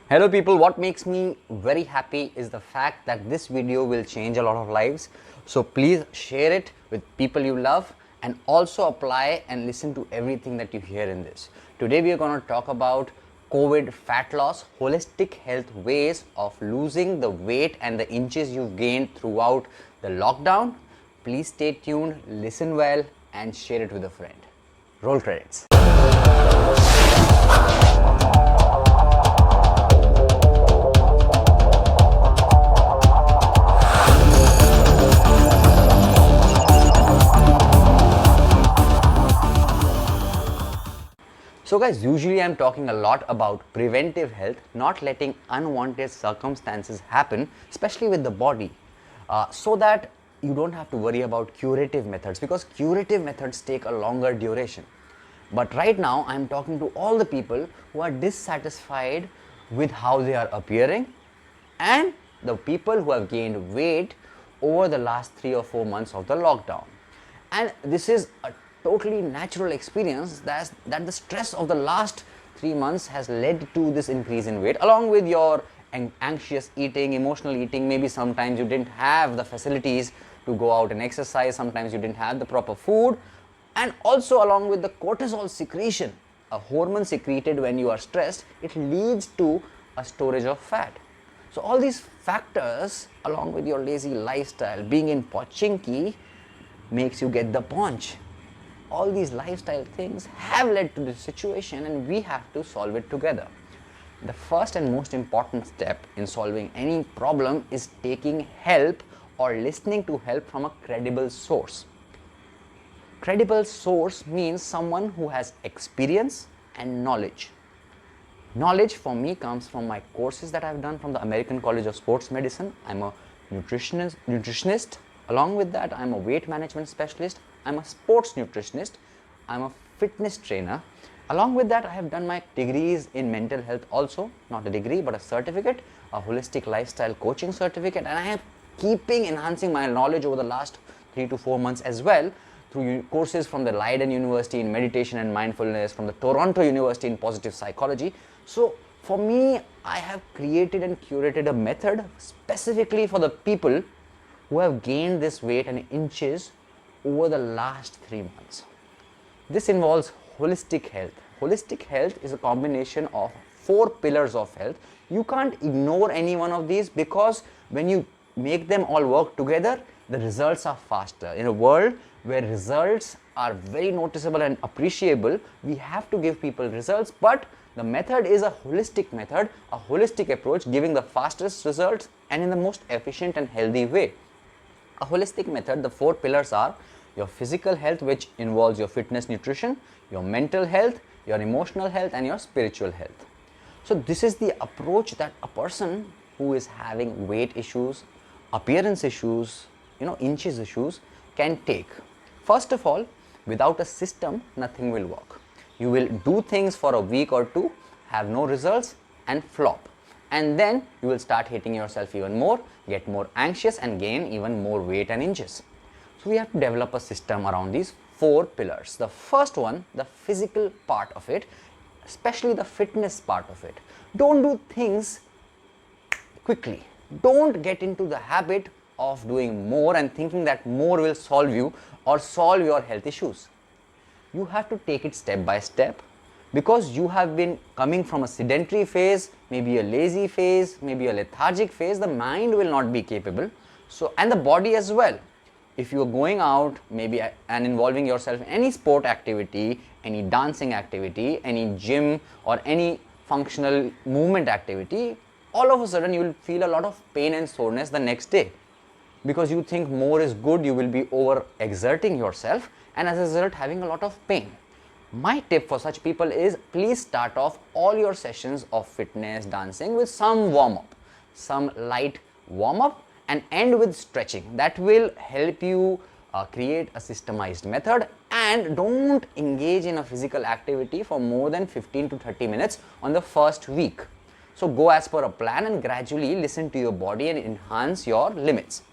Hello people, what makes me very happy is the fact that this video will change a lot of lives. So please share it with people you love and also apply and listen to everything that you hear in this. Today we are going to talk about COVID fat loss, holistic health ways of losing the weight and the inches you've gained throughout the lockdown. Please stay tuned, listen well and share it with a friend. Roll credits. So guys, usually I'm talking a lot about preventive health, not letting unwanted circumstances happen, especially with the body, so that you don't have to worry about curative methods, because curative methods take a longer duration. But right now I'm talking to all the people who are dissatisfied with how they are appearing and the people who have gained weight over the last 3 or 4 months of the lockdown. And this is a totally natural experience that the stress of the last 3 months has led to this increase in weight, along with your anxious eating, emotional eating. Maybe sometimes you didn't have the facilities to go out and exercise, sometimes you didn't have the proper food, and also along with the cortisol secretion, a hormone secreted when you are stressed, it leads to a storage of fat. So all these factors, along with your lazy lifestyle, being in Pochinki makes you get the paunch. All these lifestyle things have led to this situation and we have to solve it together. The first and most important step in solving any problem is taking help or listening to help from a credible source. Credible source means someone who has experience and knowledge. Knowledge for me comes from my courses that I've done from the American College of Sports Medicine. I'm a nutritionist. Along with that, I'm a weight management specialist. I'm a sports nutritionist. I'm a fitness trainer. Along with that, I have done my degrees in mental health also, not a degree, but a certificate, a holistic lifestyle coaching certificate. And I am keeping enhancing my knowledge over the last 3 to 4 months as well through courses from the Leiden University in meditation and mindfulness, from the Toronto University in positive psychology. So for me, I have created and curated a method specifically for the people who have gained this weight and inches over the last 3 months. This involves holistic health. Holistic health is a combination of 4 pillars of health. You can't ignore any one of these, because when you make them all work together, the results are faster. In a world where results are very noticeable and appreciable, we have to give people results, but the method is a holistic method, a holistic approach, giving the fastest results and in the most efficient and healthy way. A holistic method, the 4 pillars are your physical health, which involves your fitness, nutrition, your mental health, your emotional health and your spiritual health. So this is the approach that a person who is having weight issues, appearance issues, inches issues can take. First of all, without a system, nothing will work. You will do things for a week or two, have no results and flop. And then you will start hating yourself even more, get more anxious and gain even more weight and inches. So we have to develop a system around these 4 pillars. The first one, the physical part of it, especially the fitness part of it. Don't do things quickly. Don't get into the habit of doing more and thinking that more will solve you or solve your health issues. You have to take it step by step, because you have been coming from a sedentary phase, maybe a lazy phase, maybe a lethargic phase. The mind will not be capable, so and the body as well. If you are going out maybe and involving yourself in any sport activity, any dancing activity, any gym or any functional movement activity, all of a sudden you will feel a lot of pain and soreness the next day, because you think more is good. You will be over exerting yourself and as a result having a lot of pain. My tip for such people is, please start off all your sessions of fitness, dancing with some warm-up, some light warm-up, and end with stretching. That will help you create a systemized method. And don't engage in a physical activity for more than 15 to 30 minutes on the first week. So go as per a plan and gradually listen to your body and enhance your limits.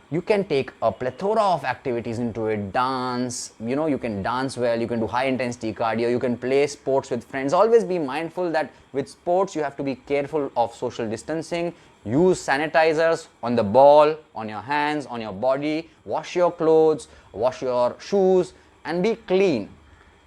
You can take a plethora of activities into it. Dance, you can dance well, you can do high intensity cardio, you can play sports with friends. Always be mindful that with sports you have to be careful of social distancing. Use sanitizers on the ball, on your hands, on your body. Wash your clothes, wash your shoes, and be clean.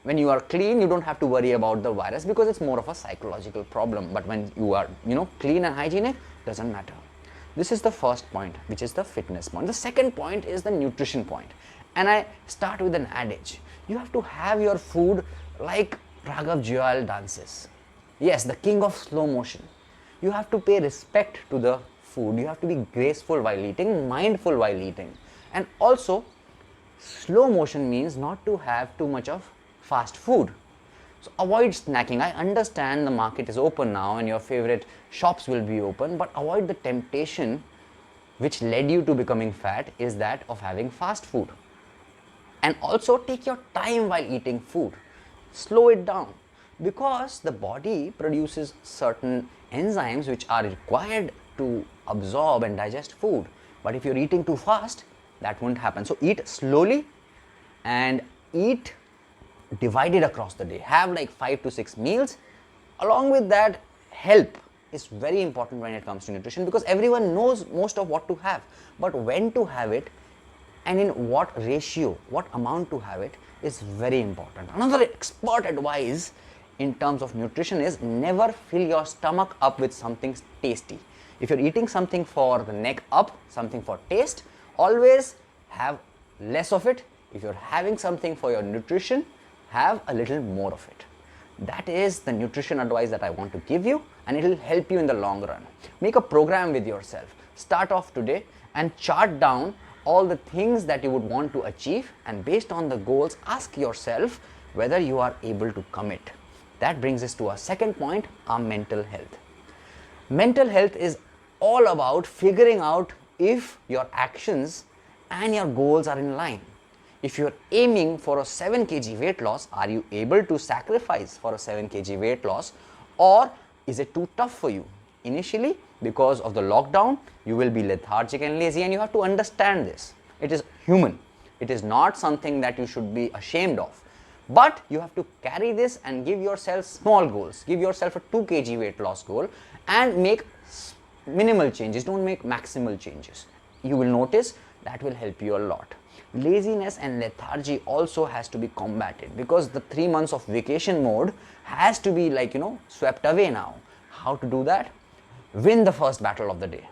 When you are clean, you don't have to worry about the virus because it's more of a psychological problem. But when you are clean and hygienic, doesn't matter. This is the first point, which is the fitness point. The second point is the nutrition point. And I start with an adage. You have to have your food like Raghav Juyal dances. Yes, the king of slow motion. You have to pay respect to the food. You have to be graceful while eating, mindful while eating. And also, slow motion means not to have too much of fast food. So avoid snacking. I understand the market is open now and your favorite shops will be open, but avoid the temptation which led you to becoming fat is that of having fast food. And also take your time while eating food. Slow it down because the body produces certain enzymes which are required to absorb and digest food. But if you're eating too fast, that won't happen. So eat slowly and eat divided across the day. Have like 5 to 6 meals. Along with that, help is very important when it comes to nutrition because everyone knows most of what to have, but when to have it and in what ratio, what amount to have it is very important. Another expert advice in terms of nutrition is never fill your stomach up with something tasty. If you're eating something for the neck up, something for taste, always have less of it. If you're having something for your nutrition, have a little more of it. That is the nutrition advice that I want to give you, and it will help you in the long run. Make a program with yourself. Start off today and chart down all the things that you would want to achieve, and based on the goals, ask yourself whether you are able to commit. That brings us to our second point, our mental health. Mental health is all about figuring out if your actions and your goals are in line. If you're aiming for a 7 kg weight loss, are you able to sacrifice for a 7 kg weight loss, or is it too tough for you? Initially, because of the lockdown, you will be lethargic and lazy, and you have to understand this. It is human. It is not something that you should be ashamed of. But you have to carry this and give yourself small goals. Give yourself a 2 kg weight loss goal and make minimal changes. Don't make maximal changes. You will notice that will help you a lot. Laziness and lethargy also has to be combated because the 3 months of vacation mode has to be swept away now. How to do that? Win the first battle of the day.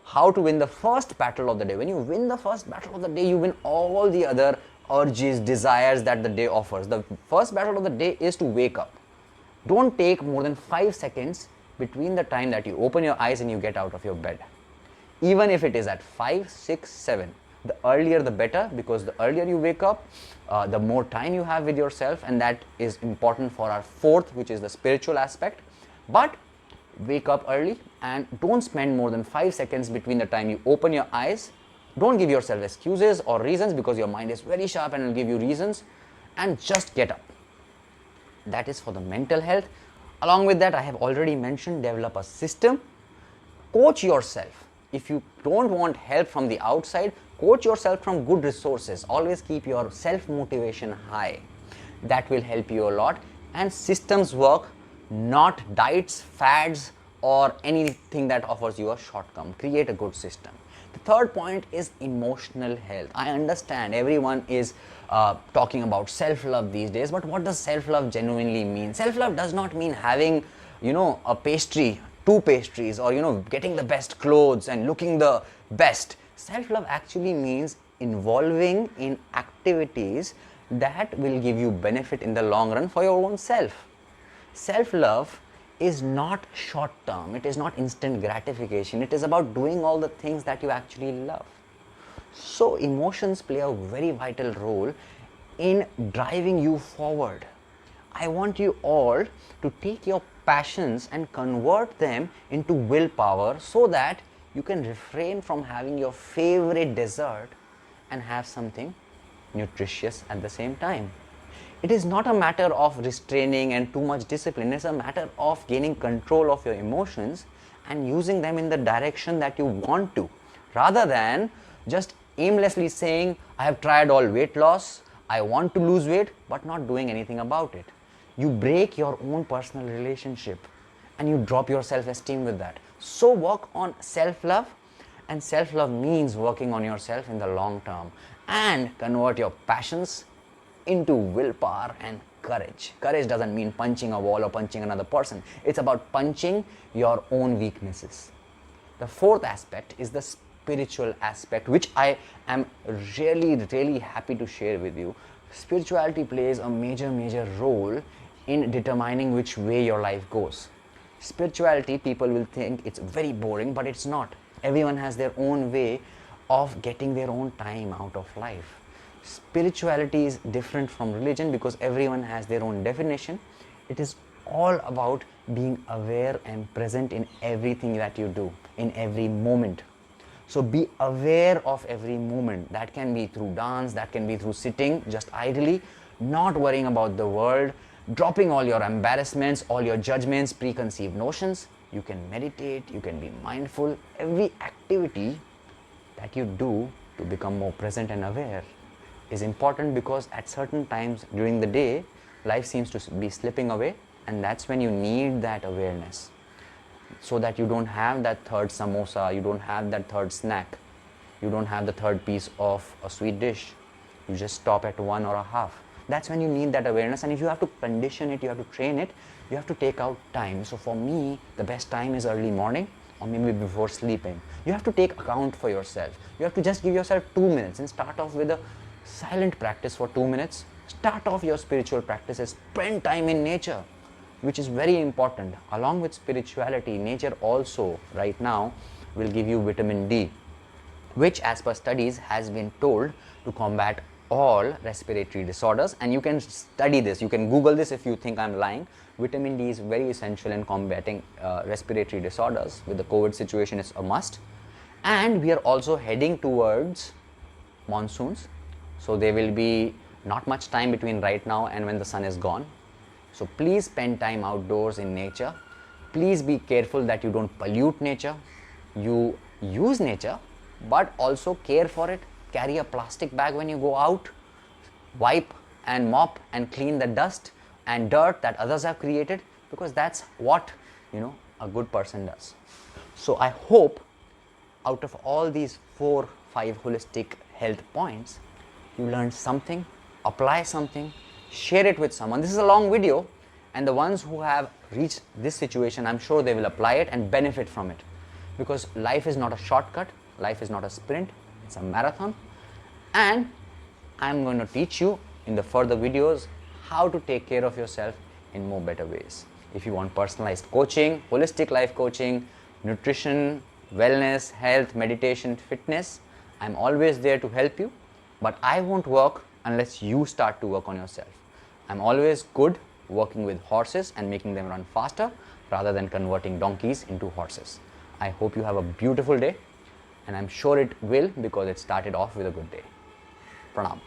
How to win the first battle of the day? When you win the first battle of the day, you win all the other urges, desires that the day offers. The first battle of the day is to wake up. Don't take more than 5 seconds between the time that you open your eyes and you get out of your bed. Even if it is at 5, 6, 7. The earlier the better, because the earlier you wake up, the more time you have with yourself, and that is important for our fourth, which is the spiritual aspect. But wake up early and don't spend more than 5 seconds between the time you open your eyes. Don't give yourself excuses or reasons because your mind is very sharp and will give you reasons, and just get up. That is for the mental health. Along with that, I have already mentioned, develop a system. Coach yourself. If you don't want help from the outside, coach yourself from good resources. Always keep your self-motivation high. That will help you a lot. And systems work, not diets, fads, or anything that offers you a shortcome. Create a good system. The third point is emotional health. I understand everyone is talking about self-love these days, but what does self-love genuinely mean? Self-love does not mean having, a pastry, 2 pastries, or getting the best clothes and looking the best. Self-love actually means involving in activities that will give you benefit in the long run for your own self. Self-love is not short term, it is not instant gratification, it is about doing all the things that you actually love. So emotions play a very vital role in driving you forward. I want you all to take your passions and convert them into willpower so that you can refrain from having your favorite dessert and have something nutritious at the same time. It is not a matter of restraining and too much discipline. It's a matter of gaining control of your emotions and using them in the direction that you want to, rather than just aimlessly saying, I have tried all weight loss, I want to lose weight, but not doing anything about it. You break your own personal relationship and you drop your self-esteem with that. So work on self-love, and self-love means working on yourself in the long term, and convert your passions into willpower and courage. Courage doesn't mean punching a wall or punching another person. It's about punching your own weaknesses. The fourth aspect is the spiritual aspect, which I am really happy to share with you. Spirituality plays a major role in determining which way your life goes. Spirituality, people will think it's very boring, but it's not. Everyone has their own way of getting their own time out of life. Spirituality is different from religion because everyone has their own definition. It is all about being aware and present in everything that you do, in every moment. So be aware of every moment. That can be through dance, that can be through sitting just idly, not worrying about the world, dropping all your embarrassments, all your judgments, preconceived notions. You can meditate, you can be mindful. Every activity that you do to become more present and aware is important, because at certain times during the day, life seems to be slipping away, and that's when you need that awareness, so that you don't have that third samosa, you don't have that third snack, you don't have the third piece of a sweet dish. You just stop at one or a half. That's when you need that awareness, and if you have to condition it, you have to train it, you have to take out time. So for me, the best time is early morning, or maybe before sleeping. You have to take account for yourself. You have to just give yourself 2 minutes and start off with a silent practice for 2 minutes. Start off your spiritual practices. Spend time in nature, which is very important. Along with spirituality, nature also right now will give you vitamin D, which as per studies has been told to combat all respiratory disorders. And you can study this, you can Google this if you think I'm lying. Vitamin D is very essential in combating respiratory disorders. With the COVID situation, it's a must. And we are also heading towards monsoons, so there will be not much time between right now and when the sun is gone. So please spend time outdoors in nature. Please be careful that you don't pollute nature. You use nature, but also care for it. Carry a plastic bag when you go out. Wipe and mop and clean the dust and dirt that others have created, because that's what a good person does. So I hope out of all these 4-5 holistic health points, you learned something, apply something, share it with someone. This is a long video, and the ones who have reached this situation, I'm sure they will apply it and benefit from it, because life is not a shortcut, life is not a sprint, it's a marathon. And I'm going to teach you in the further videos how to take care of yourself in more better ways. If you want personalized coaching, holistic life coaching, nutrition, wellness, health, meditation, fitness, I'm always there to help you, but I won't work unless you start to work on yourself. I'm always good working with horses and making them run faster rather than converting donkeys into horses. I hope you have a beautiful day, and I'm sure it will, because it started off with a good day. Pranam.